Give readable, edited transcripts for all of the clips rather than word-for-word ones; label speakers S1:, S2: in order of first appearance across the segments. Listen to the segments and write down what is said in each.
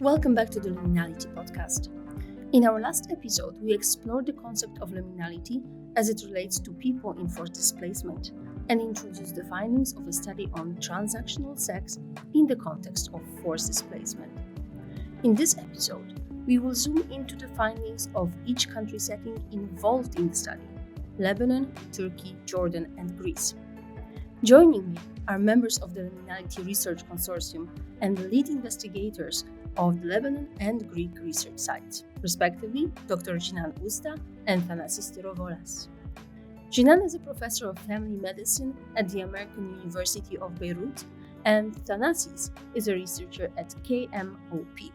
S1: Welcome back to the Liminality Podcast. In our last episode, we explored the concept of liminality as it relates to people in forced displacement and introduced the findings of a study on transactional sex in the context of forced displacement. In this episode, we will zoom into the findings of each country setting involved in the study: Lebanon, Turkey, Jordan, and Greece. Joining me are members of the Liminality Research Consortium and the lead investigators of the Lebanon and Greek research sites, respectively Dr. Jinan Usta and Thanasis Tirovolas. Jinan is a professor of family medicine at the American University of Beirut, and Thanasis is a researcher at KMOP.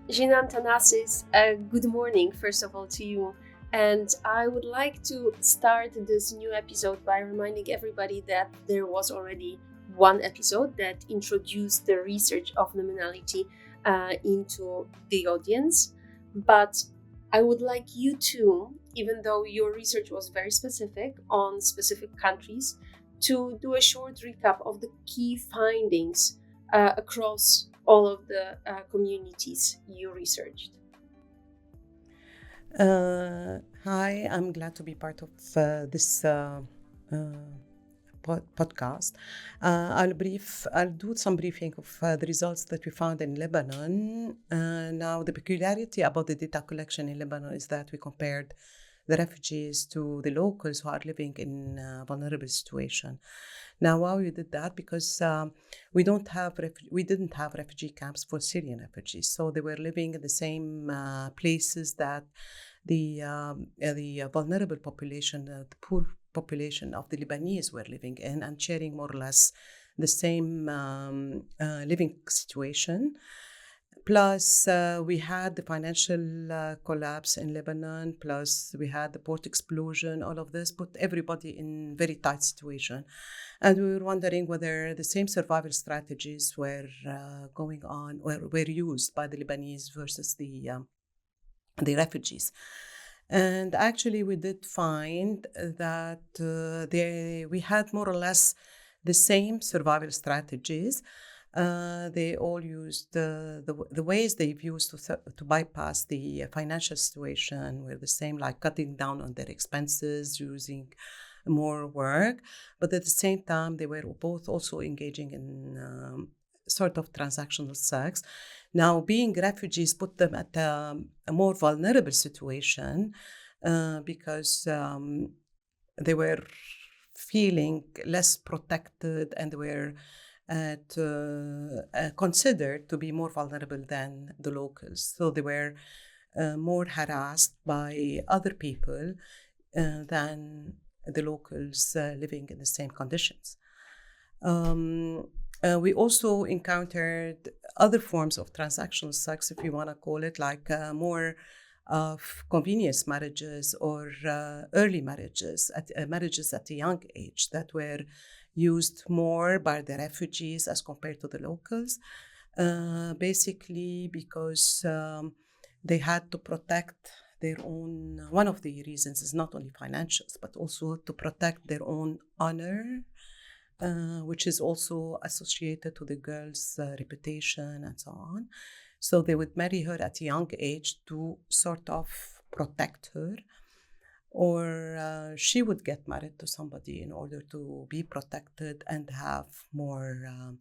S1: Jinan, Thanasis, good morning, first of all, to you. And I would like to start this new episode by reminding everybody that there was already one episode that introduced the research of liminality into the audience. But I would like you to, even though your research was very specific on specific countries, to do a short recap of the key findings across all of the communities you researched.
S2: Hi, I'm glad to be part of this podcast. I'll do some briefing of the results that we found in Lebanon. Now, the peculiarity about the data collection in Lebanon is that we compared the refugees to the locals who are living in a vulnerable situation. Now, why we did that? Because we didn't have refugee camps for Syrian refugees, so they were living in the same places that the vulnerable population, the poor population of the Lebanese were living in, and sharing more or less the same living situation. Plus, we had the financial collapse in Lebanon, plus we had the port explosion. All of this put everybody in very tight situation. And we were wondering whether the same survival strategies were going on or were used by the Lebanese versus the refugees. And actually, we did find that we had more or less the same survival strategies. They all used the ways they've used to bypass the financial situation were the same, like cutting down on their expenses, using more work. But at the same time, they were both also engaging in sort of transactional sex. Now, being refugees put them at a more vulnerable situation because they were feeling less protected and were considered to be more vulnerable than the locals. So they were more harassed by other people than the locals living in the same conditions. We also encountered other forms of transactional sex, if you want to call it, like more of convenience marriages or early marriages at a young age that were used more by the refugees as compared to the locals, basically because they had to protect their own. One of the reasons is not only financials, but also to protect their own honor, which is also associated to the girl's reputation and so on. So they would marry her at a young age to sort of protect her, or she would get married to somebody in order to be protected and have more,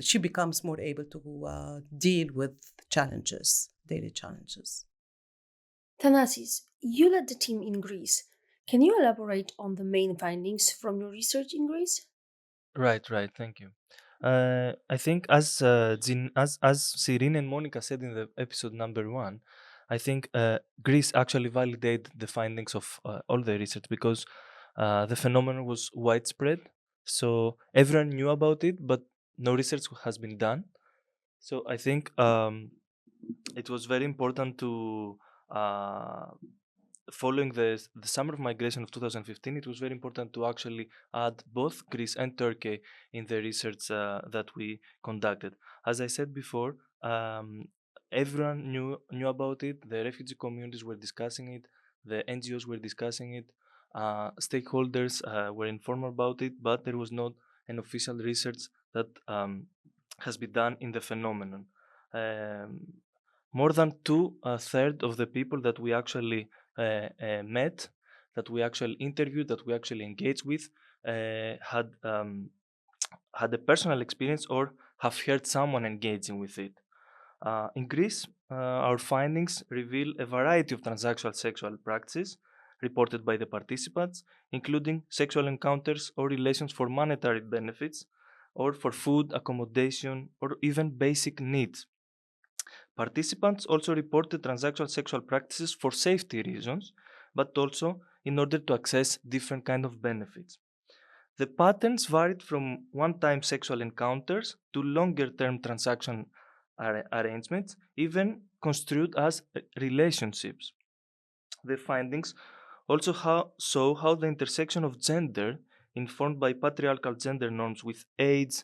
S2: she becomes more able to deal with challenges, daily challenges.
S1: Thanasis, you led the team in Greece. Can you elaborate on the main findings from your research in Greece?
S3: Right. Thank you. I think as Sirin and Monica said in the episode number 1, I think Greece actually validated the findings of all the research because the phenomenon was widespread. So everyone knew about it, but no research has been done. So I think it was very important to following the summer of migration of 2015, it was very important to actually add both Greece and Turkey in the research that we conducted. As I said before, everyone knew about it. The refugee communities were discussing it. The NGOs were discussing it. Stakeholders were informed about it, but there was not an official research that has been done in the phenomenon. More than two-thirds of the people that we actually met, that we actually interviewed, that we actually engaged with, had a personal experience or have heard someone engaging with it. In Greece, our findings reveal a variety of transactional sexual practices reported by the participants, including sexual encounters or relations for monetary benefits, or for food, accommodation, or even basic needs. Participants also reported transactional sexual practices for safety reasons, but also in order to access different kind of benefits. The patterns varied from one-time sexual encounters to longer-term transaction arrangements, even construed as relationships. The findings also show how the intersection of gender, informed by patriarchal gender norms with age,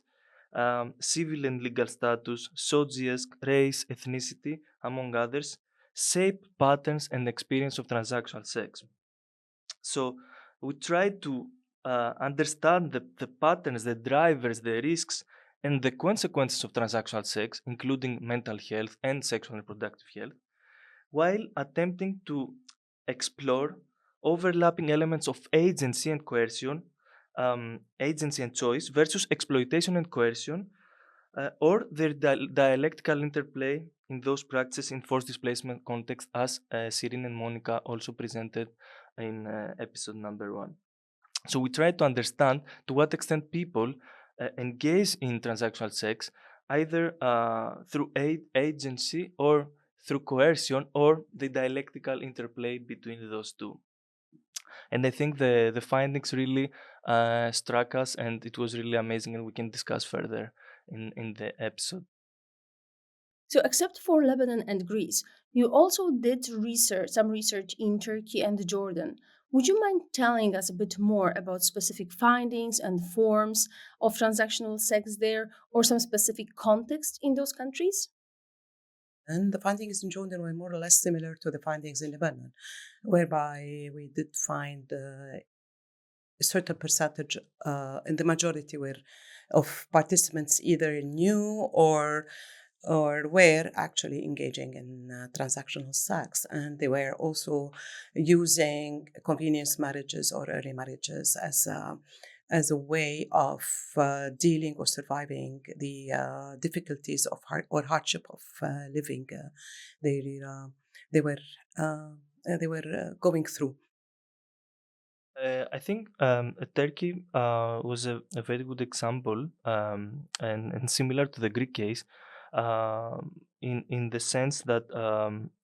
S3: civil and legal status, socio-, race, ethnicity, among others, shape patterns and experience of transactional sex. So we try to understand the patterns, the drivers, the risks, and the consequences of transactional sex, including mental health and sexual and reproductive health, while attempting to explore overlapping elements of agency and coercion, agency and choice versus exploitation and coercion, or their dialectical interplay in those practices in forced displacement context, as Cyrene and Monica also presented in episode number 1. So we try to understand to what extent people engage in transactional sex, either through agency or through coercion, or the dialectical interplay between those two. And I think the findings really struck us, and it was really amazing, and we can discuss further in the episode.
S1: So, except for Lebanon and Greece, you also did some research in Turkey and Jordan. Would you mind telling us a bit more about specific findings and forms of transactional sex there, or some specific context in those countries?
S2: And the findings in Jordan were more or less similar to the findings in Lebanon, whereby we did find a certain percentage, in the majority were of participants either knew or were actually engaging in transactional sex, and they were also using convenience marriages or early marriages as a way of dealing or surviving the difficulties of hardship of living they were going through.
S3: I think Turkey was a very good example, and similar to the Greek case, in the sense that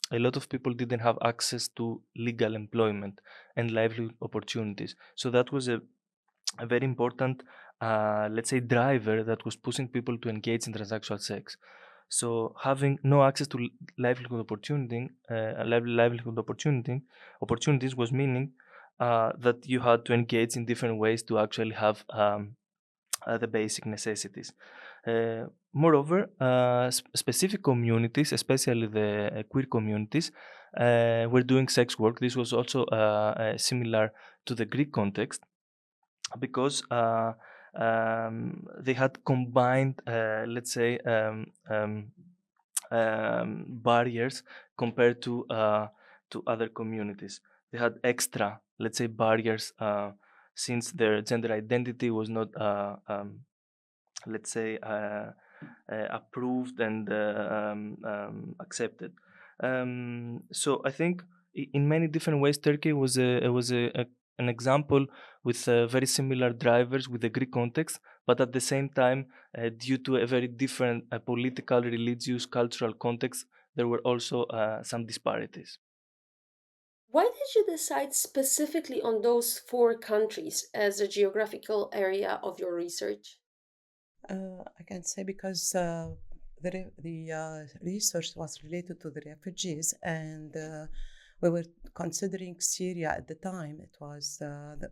S3: a lot of people didn't have access to legal employment and livelihood opportunities. So that was a very important, let's say, driver that was pushing people to engage in transactional sex. So having no access to livelihood opportunities was meaning that you had to engage in different ways to actually have the basic necessities. Moreover, specific communities, especially the queer communities, were doing sex work. This was also similar to the Greek context, because they had combined, let's say, barriers compared to other communities. They had extra, let's say, barriers, since their gender identity was not, let's say, approved and accepted. So I think in many different ways, Turkey was an example with very similar drivers with the Greek context, but at the same time, due to a very different political, religious, cultural context, there were also some disparities.
S4: Why did you decide specifically on those 4 countries as a geographical area of your research?
S2: I can say because the research was related to the refugees, and we were considering Syria at the time. It was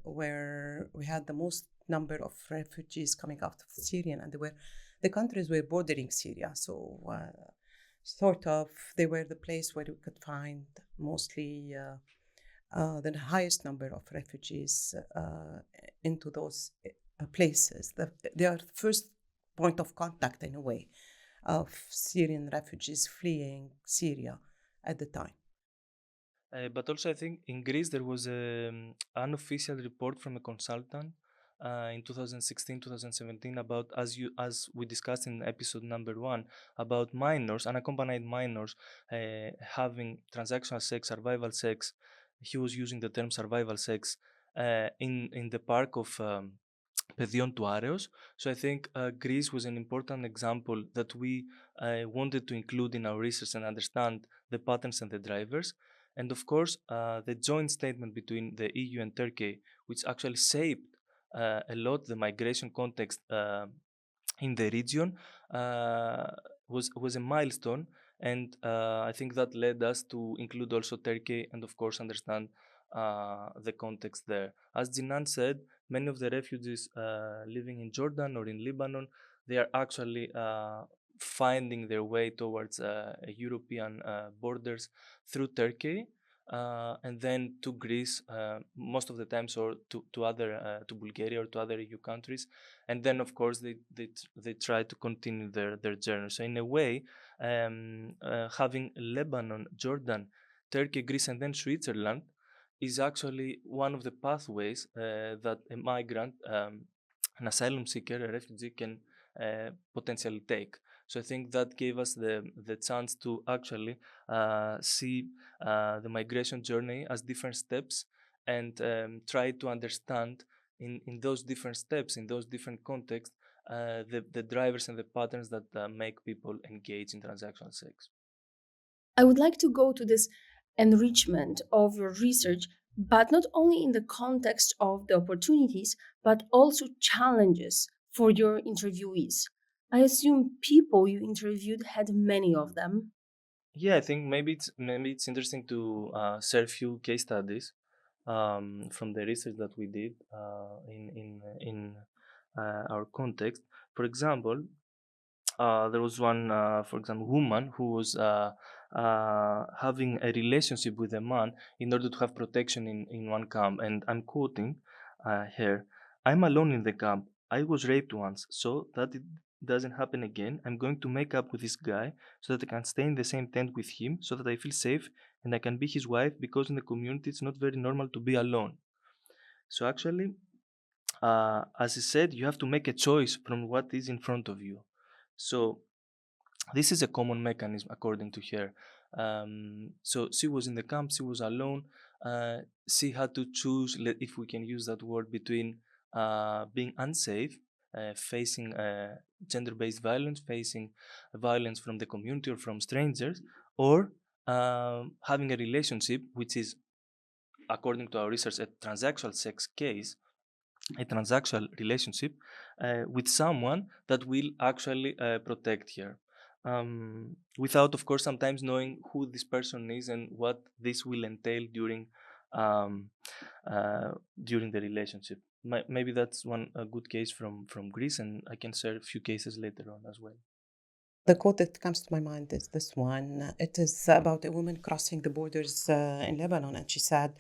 S2: where we had the most number of refugees coming out of Syria, and the countries were bordering Syria. So sort of they were the place where we could find mostly the highest number of refugees into those places. They are first point of contact in a way of Syrian refugees fleeing Syria at the time.
S3: But also, I think in Greece there was an unofficial report from a consultant in 2016, 2017 about, as we discussed in episode number 1, about minors, unaccompanied minors having transactional sex, survival sex. He was using the term survival sex in the park of Παιδιών του Άρεος. So I think Greece was an important example that we wanted to include in our research and understand the patterns and the drivers. And of course, the joint statement between the EU and Turkey, which actually shaped a lot the migration context in the region, was a milestone. And I think that led us to include also Turkey and, of course, understand the context there. As Jinan said, many of the refugees living in Jordan or in Lebanon, they are actually finding their way towards European borders through Turkey. And then to Greece, most of the times, or to other to Bulgaria or to other EU countries, and then of course they try to continue their journey. So in a way, having Lebanon, Jordan, Turkey, Greece, and then Switzerland is actually one of the pathways that a migrant, an asylum seeker, a refugee can potentially take. So I think that gave us the chance to actually see the migration journey as different steps and try to understand in those different steps, in those different contexts, the drivers and the patterns that make people engage in transactional sex.
S1: I would like to go to this enrichment of your research, but not only in the context of the opportunities, but also challenges for your interviewees. I assume people you interviewed had many of them.
S3: Yeah, I think maybe it's interesting to share a few case studies from the research that we did in our context. For example, there was one, for example, woman who was having a relationship with a man in order to have protection in one camp. And I'm quoting here: "I'm alone in the camp. I was raped once, so that it doesn't happen again, I'm going to make up with this guy so that I can stay in the same tent with him, so that I feel safe and I can be his wife, because in the community it's not very normal to be alone." So actually, as I said, you have to make a choice from what is in front of you. So this is a common mechanism, according to her. So she was in the camp, she was alone. She had to choose, if we can use that word, between being unsafe, facing gender-based violence, facing violence from the community or from strangers, or having a relationship, which is, according to our research, a transactional sex case, a transactional relationship with someone that will actually protect her. Without, of course, sometimes knowing who this person is and what this will entail um, during the relationship. Maybe that's one a good case from Greece, and I can share a few cases later on as well.
S2: The quote that comes to my mind is this one. It is about a woman crossing the borders in Lebanon, and she said,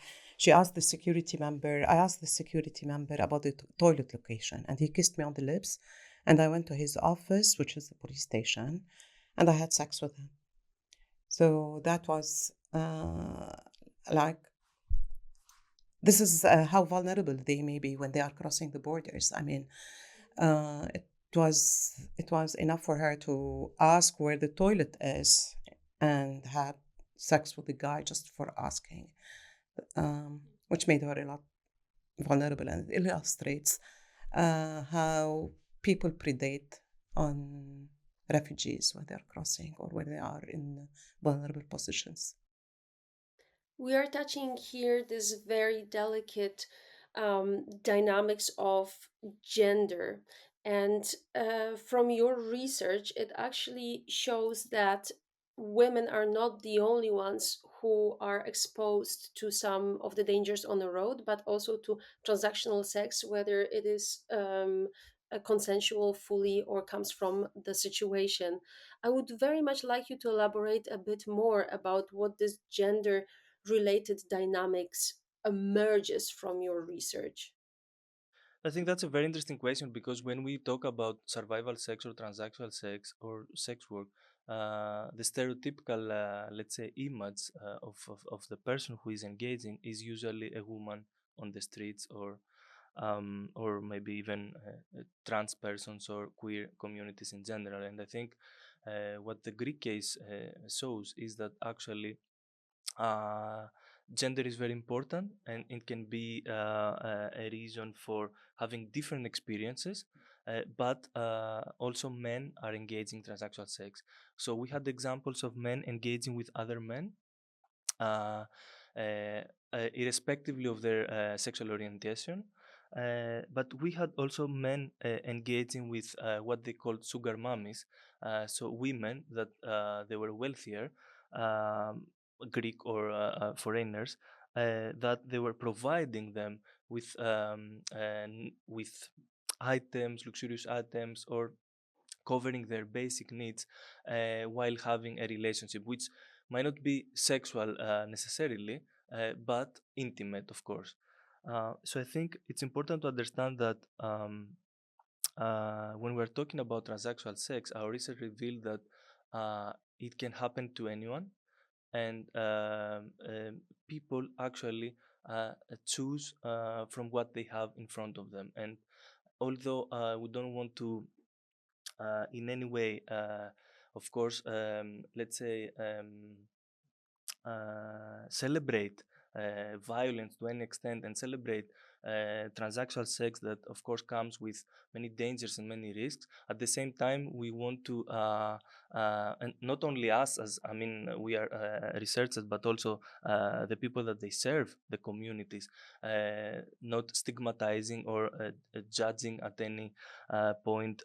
S2: I asked the security member about the toilet location, and he kissed me on the lips, and I went to his office, which is the police station, and I had sex with him. So that was like, this is how vulnerable they may be when they are crossing the borders. I mean, it was enough for her to ask where the toilet is and had sex with the guy just for asking, which made her a lot vulnerable, and it illustrates how people predate on refugees when they're crossing or when they are in vulnerable positions.
S4: We are touching here this very delicate dynamics of gender. And from your research, it actually shows that women are not the only ones who are exposed to some of the dangers on the road, but also to transactional sex, whether it is consensual fully or comes from the situation. I would very much like you to elaborate a bit more about what this gender related dynamics emerges from your research.
S3: I think that's a very interesting question, because when we talk about survival sex or transactional sex or sex work, the stereotypical, let's say, image of the person who is engaging is usually a woman on the streets, or maybe even trans persons or queer communities in general. And I think what the Greek case shows is that actually uh, gender is very important, and it can be a reason for having different experiences. But also men are engaging transactional sex. So we had examples of men engaging with other men, uh, uh, irrespectively of their sexual orientation. But we had also men engaging with what they called sugar mummies, so women that they were wealthier, um, Greek or foreigners, that they were providing them with items, luxurious items, or covering their basic needs while having a relationship, which might not be sexual necessarily, but intimate, of course. So I think it's important to understand that when we're talking about transactional sex, our research revealed that it can happen to anyone, and people actually choose from what they have in front of them. And although we don't want to in any way, of course, let's say, celebrate violence to any extent, and celebrate transactional sex that, of course, comes with many dangers and many risks. At the same time, we want to, and not only us, as I mean, we are researchers, but also the people that they serve, the communities, not stigmatizing or judging at any point.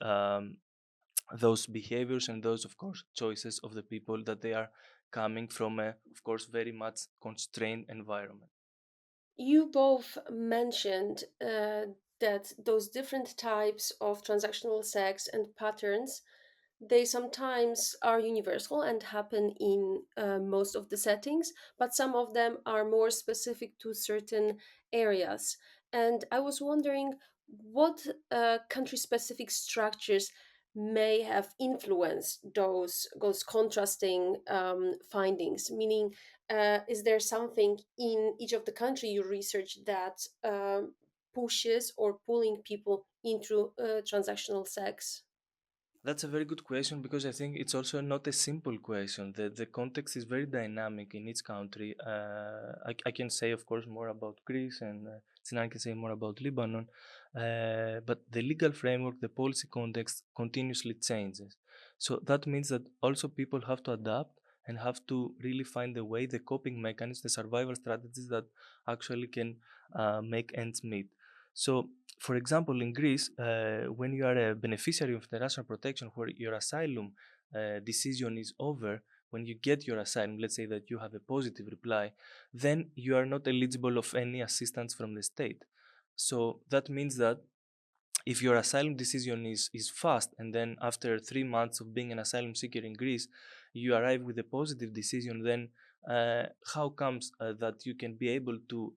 S3: Those behaviors and those, of course, choices of the people that they are coming from a, of course, very much constrained environment.
S4: You both mentioned that those different types of transactional sex and patterns, they sometimes are universal and happen in most of the settings, but some of them are more specific to certain areas. And I was wondering what country-specific structures may have influenced those contrasting findings. Meaning, is there something in each of the country you research that pushes or pulling people into transactional sex?
S3: That's a very good question, because I think it's also not a simple question. The context is very dynamic in each country. I can say, of course, more about Greece, and Sinan can say more about Lebanon. But the legal framework, the policy context continuously changes. So that means that also people have to adapt and have to really find the way, the coping mechanisms, the survival strategies that actually can make ends meet. So, for example, in Greece, when you are a beneficiary of international protection, where your asylum decision is over, when you get your asylum, let's say that you have a positive reply, then you are not eligible of any assistance from the state. So that means that if your asylum decision is fast, and then after 3 months of being an asylum seeker in Greece, you arrive with a positive decision, then how comes that you can be able to,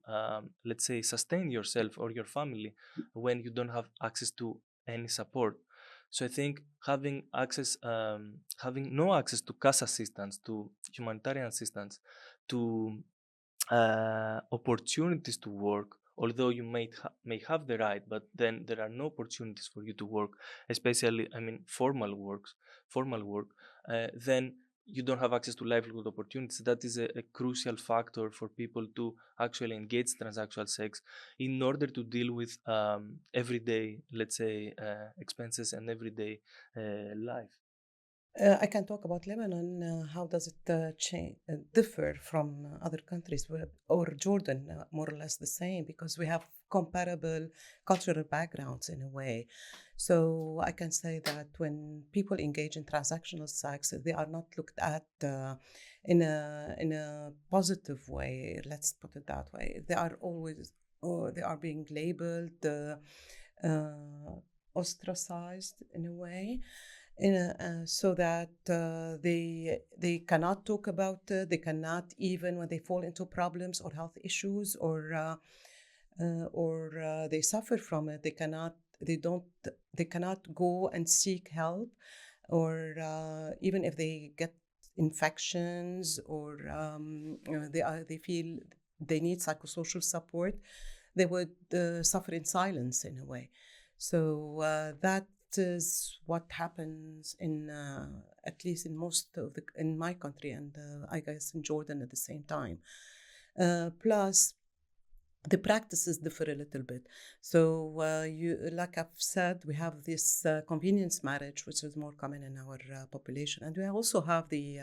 S3: let's say, sustain yourself or your family when you don't have access to any support? So I think having no access to cash assistance, to humanitarian assistance, to opportunities to work, although you may have the right, but then there are no opportunities for you to work, especially, I mean, formal work, then you don't have access to livelihood opportunities. That is a crucial factor for people to actually engage transactional sex in order to deal with everyday, let's say, expenses and everyday life.
S2: I can talk about Lebanon. How does it differ from other countries, or Jordan, more or less the same, because we have comparable cultural backgrounds in a way. So I can say that when people engage in transactional sex, they are not looked at in a positive way. Let's put it that way. They are always, or they are being labeled, ostracized in a way, so that they cannot talk about it. They cannot, even when they fall into problems or health issues, or or they suffer from it. They cannot go and seek help, or even if they get infections, or they feel they need psychosocial support, they would suffer in silence in a way. So that is what happens in at least in most of in my country, and I guess in Jordan at the same time. Plus, the practices differ a little bit. So like I've said, we have this convenience marriage, which is more common in our population, and we also have the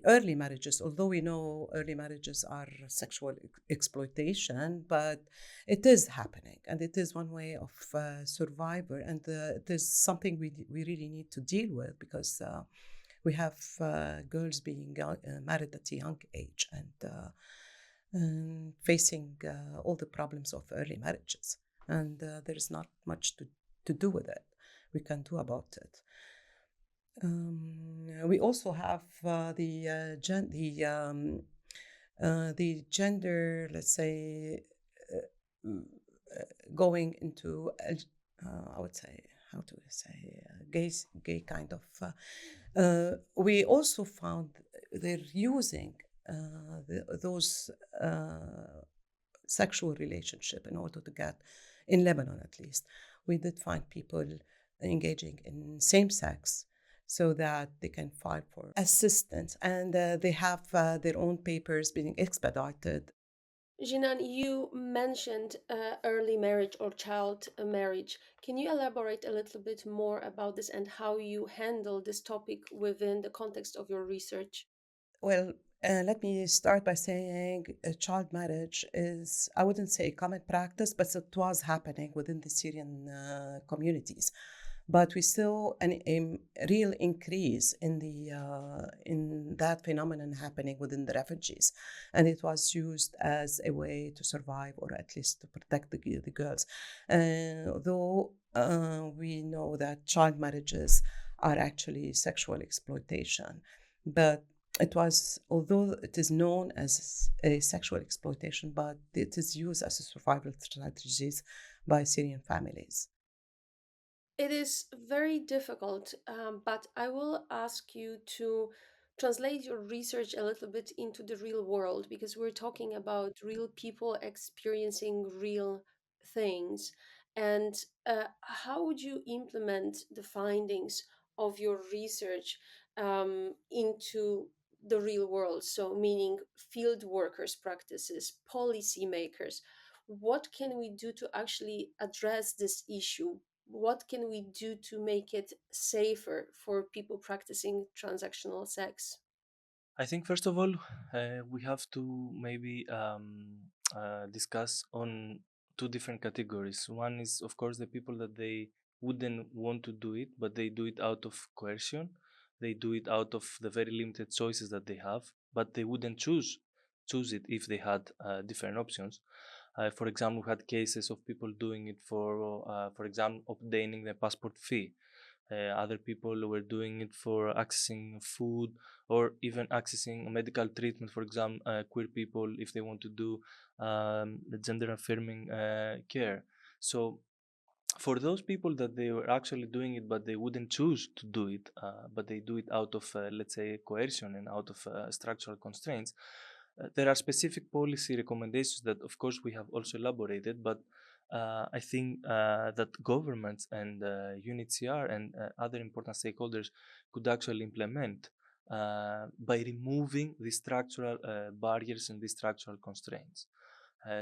S2: early marriages. Although we know early marriages are sexual exploitation, but it is happening, and it is one way of survivor, and it is something we really need to deal with, because we have girls being married at a young age, and facing all the problems of early marriages. And there is not much to do with it. We can do about it. We also have the gender, let's say, going into, I would say, how do I say, gay kind of. We also found they're using those sexual relationship in order to get, in Lebanon at least, we did find people engaging in same sex, so that they can file for assistance, and they have their own papers being expedited.
S4: Jinan, you mentioned early marriage or child marriage. Can you elaborate a little bit more about this and how you handle this topic within the context of your research?
S2: Well, let me start by saying child marriage is, I wouldn't say a common practice, but it was happening within the Syrian communities. But we saw a real increase in that phenomenon happening within the refugees, and it was used as a way to survive, or at least to protect the girls. Though we know that child marriages are actually sexual exploitation, but it was, although it is known as a sexual exploitation, but it is used as a survival strategies by Syrian families.
S4: It is very difficult, but I will ask you to translate your research a little bit into the real world, because we're talking about real people experiencing real things. And how would you implement the findings of your research into the real world? So, meaning field workers' practices, policymakers. What can we do to actually address this issue? What can we do to make it safer for people practicing transactional sex?
S3: I think first of all, we have to maybe discuss on two different categories. One is, of course, the people that they wouldn't want to do it, but they do it out of coercion. They do it out of the very limited choices that they have, but they wouldn't choose it if they had different options. For example, we had cases of people doing it for example, obtaining the passport fee. Other people were doing it for accessing food, or even accessing medical treatment. For example, queer people, if they want to do the gender affirming care. So for those people that they were actually doing it, but they wouldn't choose to do it, but they do it out of, let's say, coercion and out of structural constraints, there are specific policy recommendations that, of course, we have also elaborated, but I think that governments and UNHCR and other important stakeholders could actually implement by removing the structural barriers and the structural constraints.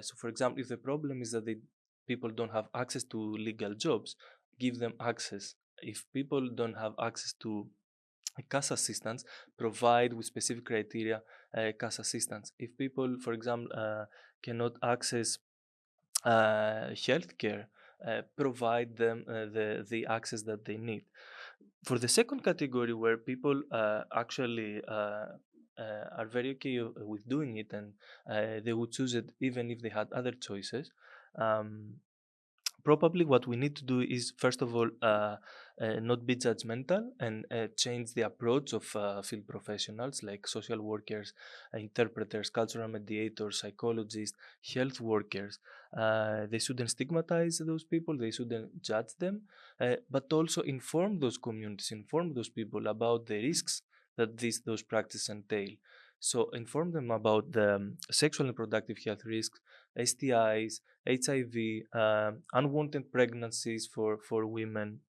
S3: So, for example, if the problem is that people don't have access to legal jobs, give them access. If people don't have access to CAS assistance, provide with specific criteria CAS assistance. If people, for example, cannot access healthcare, provide them the access that they need. For the second category, where people actually are very okay with doing it, and they would choose it even if they had other choices, probably what we need to do is, first of all, not be judgmental and change the approach of field professionals like social workers, interpreters, cultural mediators, psychologists, health workers. They shouldn't stigmatize those people, they shouldn't judge them, but also inform those communities, inform those people about the risks that those practices entail. So inform them about the sexual and reproductive health risks, STIs, HIV, unwanted pregnancies for women,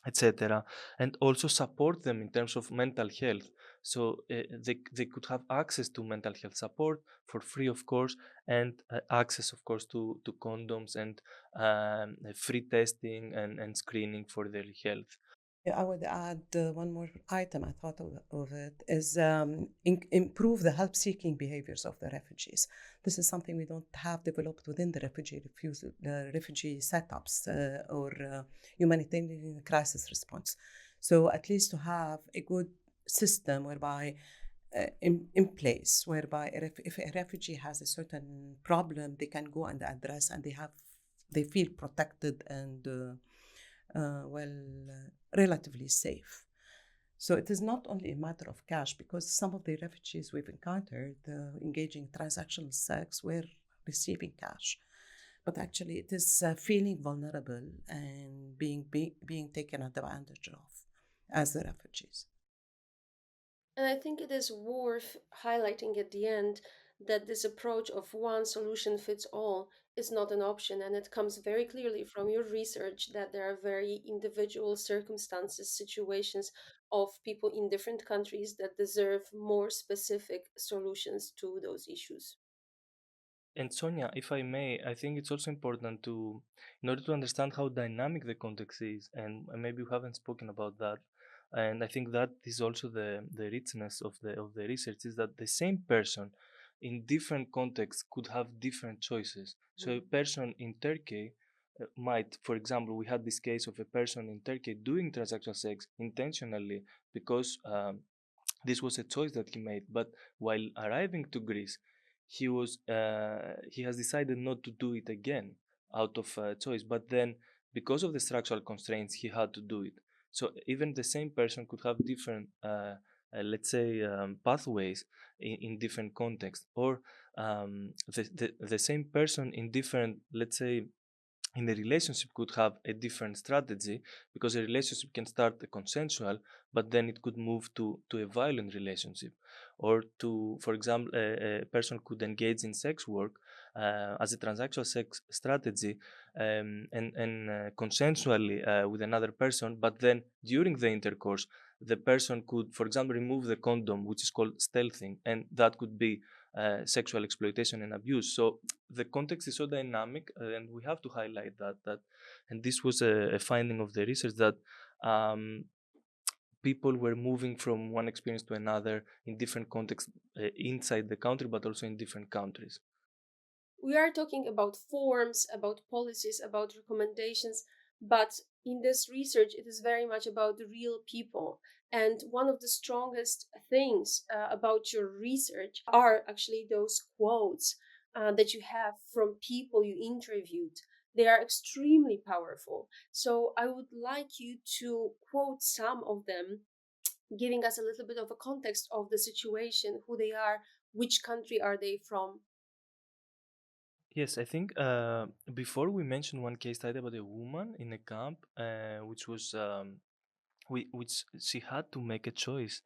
S3: etc., and also support them in terms of mental health. So they could have access to mental health support for free, of course, and access, of course, to condoms and free testing and screening for their health.
S2: Yeah, I would add one more item I thought of it is improve the help-seeking behaviors of the refugees. This is something we don't have developed within the refugee setups or humanitarian crisis response. So at least to have a good system whereby in place, whereby if a refugee has a certain problem, they can go and address, and they feel protected and relatively safe. So it is not only a matter of cash, because some of the refugees we've encountered engaging transactional sex were receiving cash. But actually it is feeling vulnerable and being taken advantage of as the refugees.
S4: And I think it is worth highlighting at the end that this approach of one solution fits all is not an option. And it comes very clearly from your research that there are very individual circumstances, situations of people in different countries that deserve more specific solutions to those issues.
S3: And Sonia, if I may, I think it's also important in order to understand how dynamic the context is, and maybe we haven't spoken about that. And I think that is also the richness of the research, is that the same person in different contexts could have different choices. So a person in Turkey might, for example, we had this case of a person in Turkey doing transactional sex intentionally because this was a choice that he made. But while arriving to Greece, he has decided not to do it again out of choice. But then, because of the structural constraints, he had to do it. So even the same person could have different, let's say, pathways in different contexts, or the same person in different, let's say, in a relationship could have a different strategy, because a relationship can start a consensual, but then it could move to a violent relationship, or to, for example, a person could engage in sex work as a transactional sex strategy, and consensually with another person, but then during the intercourse the person could, for example, remove the condom, which is called stealthing, and that could be sexual exploitation and abuse. So the context is so dynamic, and we have to highlight that. And this was a finding of the research, that people were moving from one experience to another in different contexts inside the country, but also in different countries.
S4: We are talking about forms, about policies, about recommendations, but in this research, it is very much about the real people. And one of the strongest things about your research are actually those quotes that you have from people you interviewed. They are extremely powerful. So I would like you to quote some of them, giving us a little bit of a context of the situation, who they are, which country are they from.
S3: Yes, I think before we mentioned one case study about a woman in a camp, which she had to make a choice.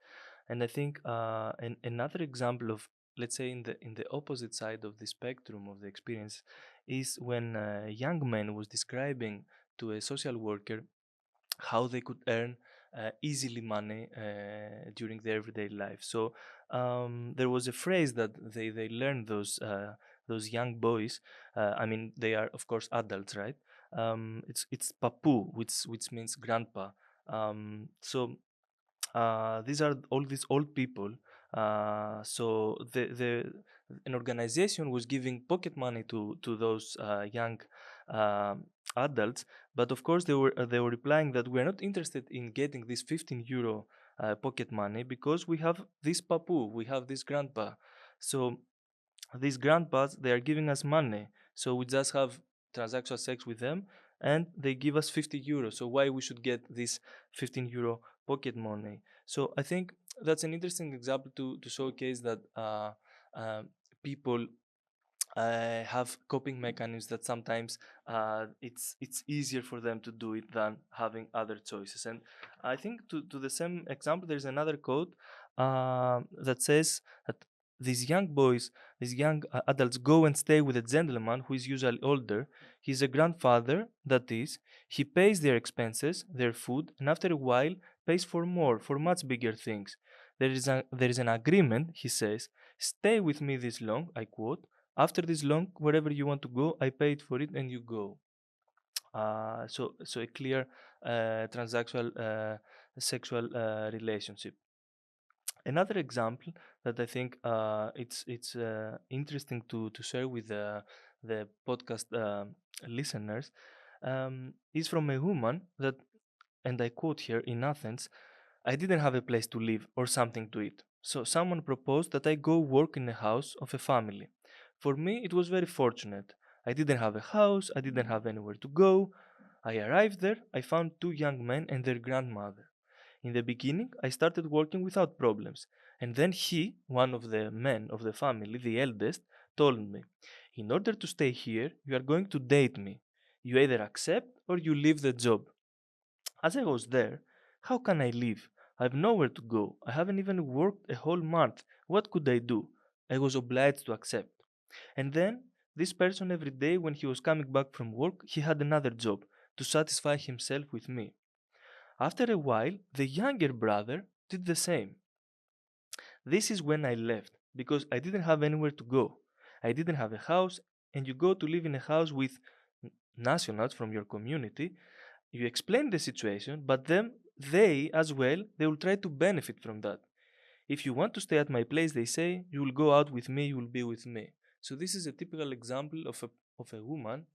S3: And I think another example of, let's say, in the opposite side of the spectrum of the experience, is when a young man was describing to a social worker how they could earn easily money during their everyday life. So there was a phrase that they learned, those young boys. I mean, they are of course adults, right? It's papu, which means grandpa. So these are all these old people. So an organization was giving pocket money to those young uh, adults, but of course they were replying that we're not interested in getting this 15 euro pocket money, because we have this papu, we have this grandpa. So these grandpas, they are giving us money, so we just have transactional sex with them, and they give us 50 euros. So why we should get this 15 euro pocket money? So I think that's an interesting example to showcase that people have coping mechanisms that sometimes it's easier for them to do it than having other choices. And I think to the same example, there's another quote that says that these young boys, these young adults go and stay with a gentleman who is usually older. He's a grandfather, that is. He pays their expenses, their food, and after a while pays for more, for much bigger things. There is an agreement, he says. Stay with me this long, I quote. After this long, wherever you want to go, I paid for it and you go. So a clear transactional sexual relationship. Another example that I think it's interesting to share with the podcast listeners is from a woman that, and I quote here, in Athens, I didn't have a place to live or something to eat. So someone proposed that I go work in the house of a family. For me, it was very fortunate. I didn't have a house, I didn't have anywhere to go. I arrived there, I found two young men and their grandmother. In the beginning, I started working without problems. And then he, one of the men of the family, the eldest, told me, in order to stay here, you are going to date me. You either accept or you leave the job. As I was there, how can I leave? I have nowhere to go. I haven't even worked a whole month. What could I do? I was obliged to accept. And then, this person every day when he was coming back from work, he had another job to satisfy himself with me. After a while, the younger brother did the same. This is when I left because I didn't have anywhere to go. I didn't have a house, and you go to live in a house with nationals from your community. You explain the situation, but then they as well, they will try to benefit from that. If you want to stay at my place, they say, you will go out with me, you will be with me. So this is a typical example of a woman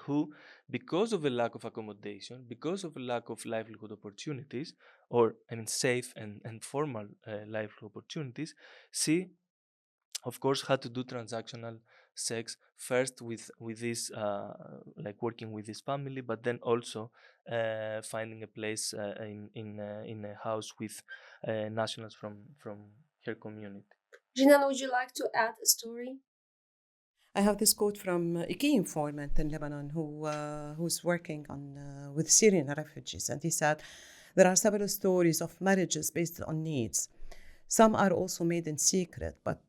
S3: who, because of a lack of accommodation, because of a lack of livelihood opportunities, or safe and formal livelihood opportunities, she, of course, had to do transactional sex first with this, like working with this family, but then also finding a place in a house with nationals from her community.
S4: Jinan, would you like to add a story?
S2: I have this quote from a key informant in Lebanon who's working with Syrian refugees, and he said, there are several stories of marriages based on needs. Some are also made in secret, but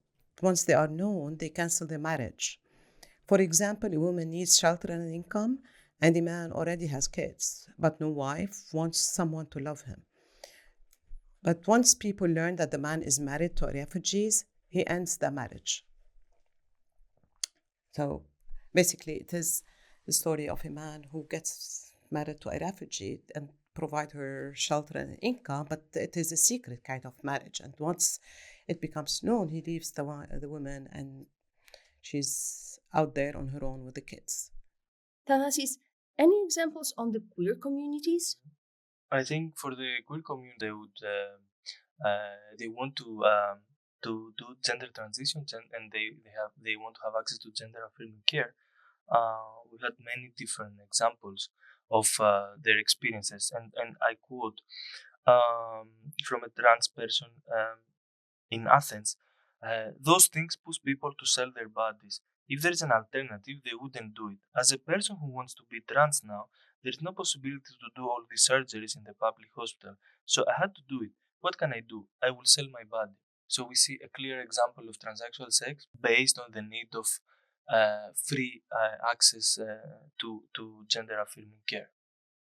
S2: once they are known, they cancel the marriage. For example, a woman needs shelter and income, and the man already has kids, but no wife, wants someone to love him. But once people learn that the man is married to refugees, he ends the marriage. So basically, it is the story of a man who gets married to a refugee and provide her shelter and income, but it is a secret kind of marriage. And once it becomes known, he leaves the woman and she's out there on her own with the kids.
S1: Thanasis, any examples on the queer communities?
S3: I think for the queer community, they want to do gender transitions, and they want to have access to gender affirming care. We had many different examples of their experiences, and I quote from a trans person in Athens. Those things push people to sell their bodies. If there is an alternative, they wouldn't do it. As a person who wants to be trans now, there is no possibility to do all these surgeries in the public hospital. So I had to do it. What can I do? I will sell my body. So we see a clear example of transactional sex based on the need of free access to gender affirming care.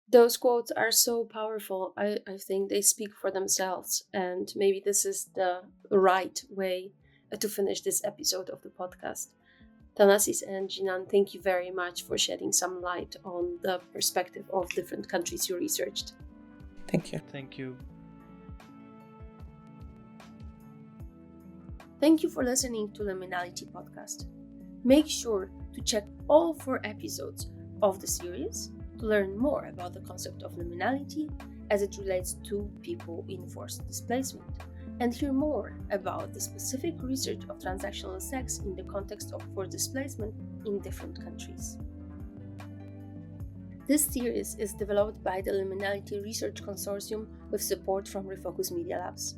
S4: Those quotes are so powerful. I think they speak for themselves. And maybe this is the right way to finish this episode of the podcast. Thanasis and Jinan, thank you very much for shedding some light on the perspective of different countries you researched.
S2: Thank you.
S3: Thank you.
S1: Thank you for listening to Liminality Podcast. Make sure to check all 4 episodes of the series to learn more about the concept of liminality as it relates to people in forced displacement, and hear more about the specific research of transactional sex in the context of forced displacement in different countries. This series is developed by the Liminality Research Consortium with support from Refocus Media Labs.